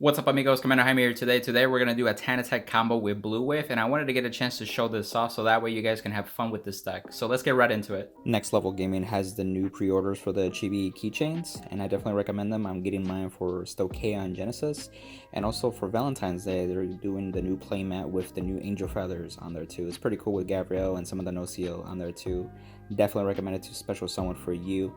What's up, amigos? Commander Jaime here today. Today we're gonna do a 10 attack combo with Blue Wave, and I wanted to get a chance to show this off so that way you guys can have fun with this deck. So let's get right into it. Next Level Gaming has the new pre-orders for the Chibi keychains, and I definitely recommend them. I'm getting mine for Stoicheia and Genesis, and also for Valentine's Day, they're doing the new playmat with the new Angel Feathers on there too. It's pretty cool with Gabrielle and some of the No-Seal on there too. Definitely recommend it to special someone for you.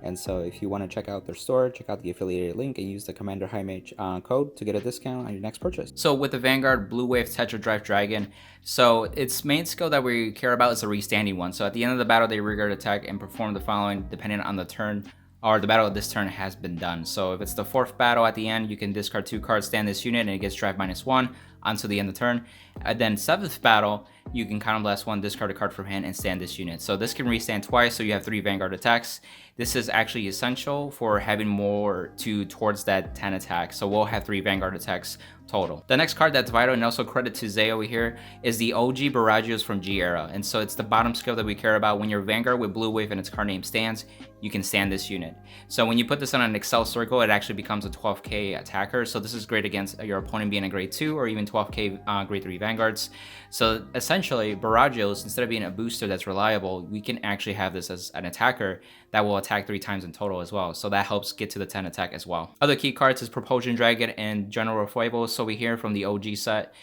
And so if you want to check out their store, check out the affiliated link and use the Commander Jaime code to get a discount on your next purchase. So with the Vanguard Blue Wave Tetra-drive Dragon, so its main skill that we care about is the restanding one. So at the end of the battle, they rearguard attack and perform the following depending on the turn, or the battle of this turn has been done. So if it's the fourth battle at the end, you can discard 2 cards, stand this unit, and it gets drive -1 until the end of the turn. And then seventh battle, you can counterblast 1, discard a card from hand, and stand this unit. So this can restand twice, so you have 3 Vanguard attacks. This is actually essential for having more towards that 10 attack. So we'll have 3 Vanguard attacks total. The next card that's vital, and also credit to Zaee over here, is the OG Barragios from G era. And so it's the bottom skill that we care about. When you're Vanguard with Blue Wave and its card name stands, you can stand this unit. So when you put this on an Excel circle, it actually becomes a 12k attacker. So this is great against your opponent being a grade 2 or even 12k grade 3 Vanguards. So essentially, Barragios, instead of being a booster that's reliable, we can actually have this as an attacker that will attack 3 times in total as well. So that helps get to the 10 attack as well. Other key cards is Propulsion Dragon and General Fuegos. So we hear from the OG set.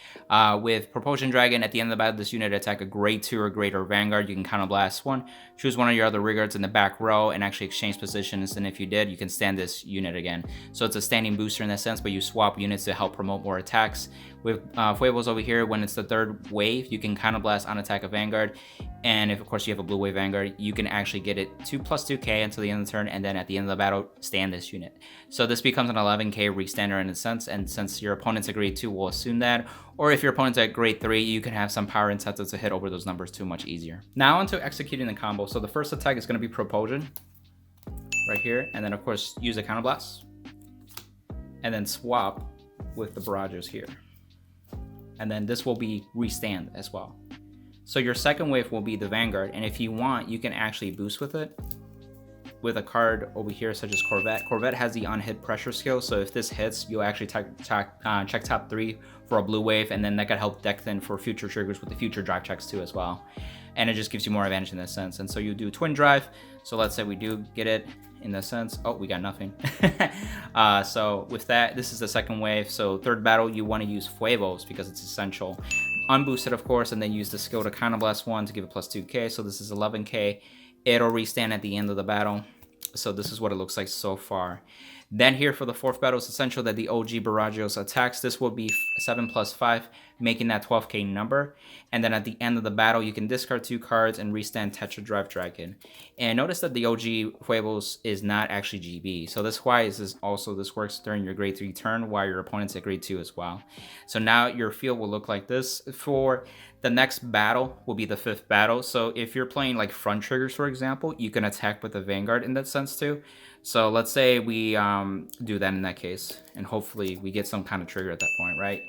With Propulsion Dragon, at the end of the battle, this unit attack a grade 2 or greater Vanguard. You can counterblast 1, choose one of your other rearguards in the back row, and actually exchange positions. And if you did, you can stand this unit again. So it's a standing booster in that sense, but you swap units to help promote more attacks. With Fuegos over here, when it's the third wave, you can counterblast on attack a Vanguard. And if, of course, you have a Blue Wave Vanguard, you can actually get it 2+2k until the end of the turn, and then at the end of the battle, stand this unit. So this becomes an 11k restander in a sense, and since your opponent's a grade 2, we'll assume that. Or if your opponent's at grade 3, you can have some power incentives to hit over those numbers too much easier. Now onto executing the combo. So the first attack is going to be Propulsion, right here, and then of course use a counterblast, and then swap with the Barragios here. And then this will be restand as well. So your second wave will be the Vanguard, and if you want, you can actually boost with it with a card over here such as Corvette. Corvette has the unhit pressure skill, so if this hits, you'll actually check top 3 for a Blue Wave, and then that could help deck thin for future triggers with the future drive checks too as well. And it just gives you more advantage in that sense. And so you do twin drive. So let's say we do get it in that sense. Oh, we got nothing. So with that, this is the second wave. So third battle, you want to use Fuegos because it's essential. Unboosted, of course, and then use the skill to counterblast 1 to give it +2k. So this is 11k. It'll restand at the end of the battle. So this is what it looks like so far. Then here for the fourth battle, it's essential that the OG Barragios attacks. This will be 7+5, making that 12k number. And then at the end of the battle, you can discard 2 cards and restand Tetra-drive Dragon. And notice that the OG Fuegos is not actually GB. So that's why this works during your grade 3 turn while your opponent's at grade 2 as well. So now your field will look like this. For the next battle will be the 5th battle. So if you're playing like front triggers, for example, you can attack with the Vanguard in that sense too. So let's say we do that in that case, and hopefully we get some kind of trigger at that point, right?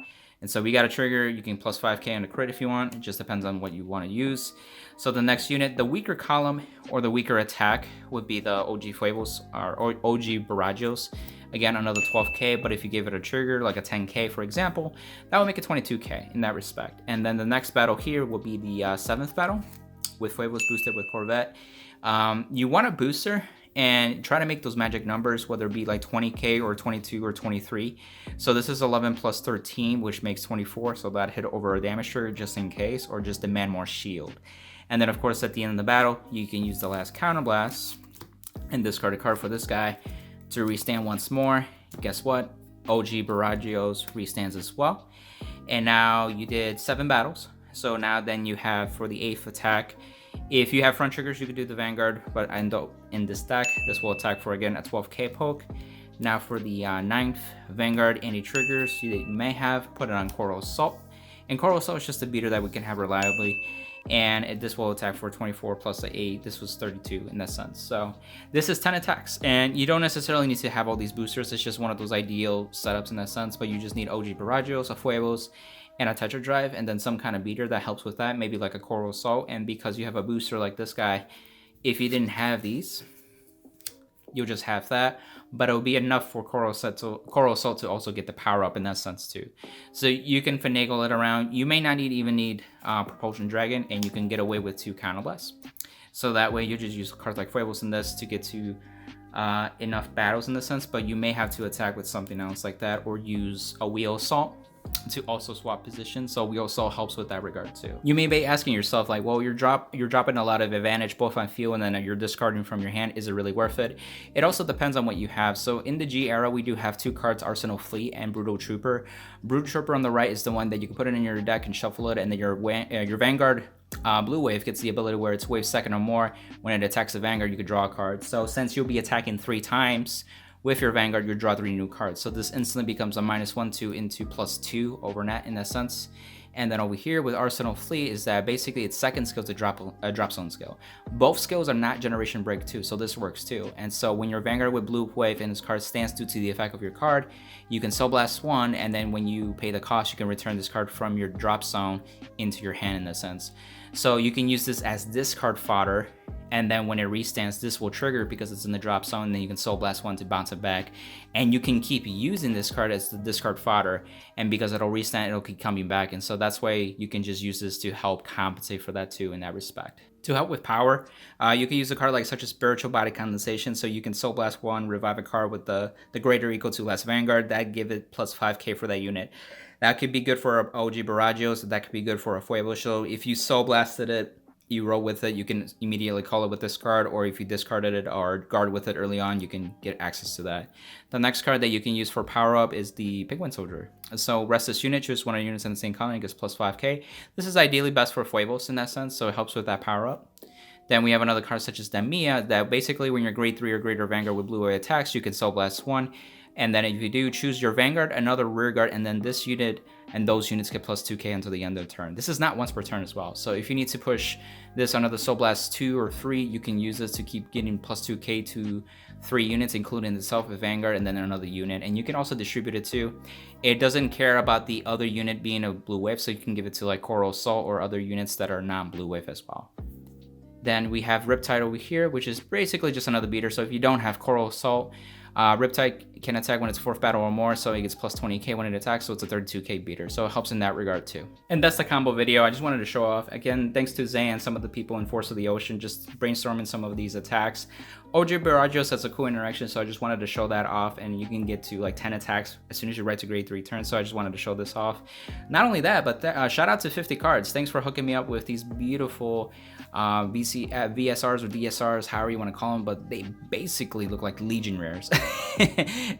And so we got a trigger. You can +5k on the crit if you want. It just depends on what you want to use. So the next unit, the weaker column or the weaker attack would be the OG Fuegos or OG Barragios. Again, another 12k, but if you give it a trigger, like a 10k, for example, that would make it 22k in that respect. And then the next battle here will be the 7th battle with Fuegos boosted with Corvette. You want a booster and try to make those magic numbers, whether it be like 20k or 22 or 23. So this is 11 plus 13, which makes 24. So that hit over a damage trigger just in case, or just demand more shield. And then of course, at the end of the battle, you can use the last counterblast and discard a card for this guy to restand once more. Guess what? OG Barragios restands as well. And now you did 7 battles. So now then you have for the 8th attack, if you have front triggers, you could do the Vanguard, but in this deck, this will attack for, again, a 12k poke. Now for the 9th Vanguard, any triggers you may have, put it on Coral Assault. And Coral Assault is just a beater that we can have reliably. And this will attack for 24 plus the 8. This was 32 in that sense. So this is 10 attacks. And you don't necessarily need to have all these boosters. It's just one of those ideal setups in that sense. But you just need OG Barragios, a Fuegos, and a Tetra-drive, and then some kind of beater that helps with that. Maybe like a Coral Assault. And because you have a booster like this guy, if you didn't have these, you'll just have that, but it'll be enough for Coral Assault to also get the power up in that sense too. So you can finagle it around. You may not even need Propulsion Dragon, and you can get away with 2 Counterblast. So that way you just use cards like Foibles in this to get to enough battles in the sense, but you may have to attack with something else like that, or use a Wheel Assault to also swap positions. So Wheel Assault helps with that regard too. You may be asking yourself like, well, you're dropping a lot of advantage both on field and then you're discarding from your hand. Is it really worth it? It also depends on what you have. So in the G era, we do have 2 cards, Arsenal Fleet and Brutal Trooper. Brutal Trooper on the right is the one that you can put it in your deck and shuffle it, and then your Vanguard Blue Wave gets the ability where it's wave 2nd or more. When it attacks the Vanguard, you could draw a card. So since you'll be attacking 3 times with your Vanguard, you draw 3 new cards. So this instantly becomes a -1/2 into +2 over net in that sense. And then over here with Arsenal Fleet is that basically its second skill is a drop zone skill. Both skills are not Generation Break 2, so this works too. And so when your Vanguard with Blue Wave and its card stands due to the effect of your card, you can Soul Blast 1, and then when you pay the cost, you can return this card from your drop zone into your hand in a sense. So you can use this as discard fodder, and then when it restands, this will trigger because it's in the drop zone, and then you can Soul Blast 1 to bounce it back. And you can keep using this card as the discard fodder, and because it'll restand, it'll keep coming back. And so that's why you can just use this to help compensate for that too in that respect. To help with power, you can use a card like such as Spiritual Body Condensation. So you can Soul Blast 1, revive a card with the greater equal to less Vanguard. That give it plus 5k for that unit. That could be good for OG Barragios. That could be good for a Fuego. So if you Soul Blasted it, you roll with it, you can immediately call it with this card, or if you discarded it or guard with it early on, you can get access to that. The next card that you can use for power up is the Penguin Soldier. So Restless Unit, choose one of your units in the same color and gets plus 5k. This is ideally best for Fuegos in that sense, so it helps with that power up. Then we have another card such as Damia, that basically when you're grade 3 or greater Vanguard with Blue Eye attacks, you can Soul Blast 1. And then if you do, choose your Vanguard, another rear guard, and then this unit and those units get plus 2k until the end of the turn. This is not once per turn as well. So if you need to push this another Soul Blast 2 or 3, you can use this to keep getting plus 2k to 3 units, including itself with Vanguard and then another unit. And you can also distribute it too. It doesn't care about the other unit being a Blue Wave, so you can give it to like Coral Assault or other units that are non-Blue Wave as well. Then we have Riptide over here, which is basically just another beater. So if you don't have Coral Assault, Riptide can attack when it's 4th battle or more, so it gets plus 20k when it attacks, so it's a 32k beater, so it helps in that regard too. And that's the combo video. I just wanted to show off. Again, thanks to Zaee and some of the people in Force of the Ocean just brainstorming some of these attacks. OG Barragios has a cool interaction, so I just wanted to show that off, and you can get to like 10 attacks as soon as you ride to grade 3 turns, so I just wanted to show this off. Not only that, but shout out to 50 Cards. Thanks for hooking me up with these beautiful VSRs or DSRs, however you want to call them, but they basically look like Legion rares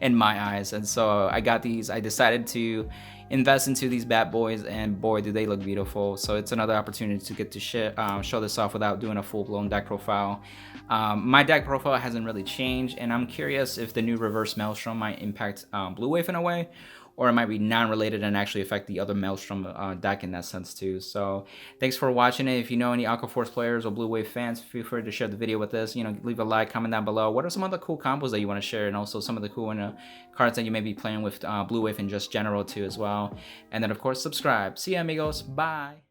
in my eyes. And so I got these. I decided to invest into these bad boys, and boy, do they look beautiful. So it's another opportunity to get to show this off without doing a full-blown deck profile. My deck profile hasn't really changed, and I'm curious if the new Reverse Maelstrom might impact Blue Wave in a way, or it might be non-related and actually affect the other Maelstrom deck in that sense too. So thanks for watching it. If you know any Aqua Force players or Blue Wave fans, feel free to share the video with us. You know, leave a like, comment down below. What are some of the cool combos that you want to share, and also some of the cool cards that you may be playing with Blue Wave in just general too as well. And then of course subscribe. See ya, amigos. Bye.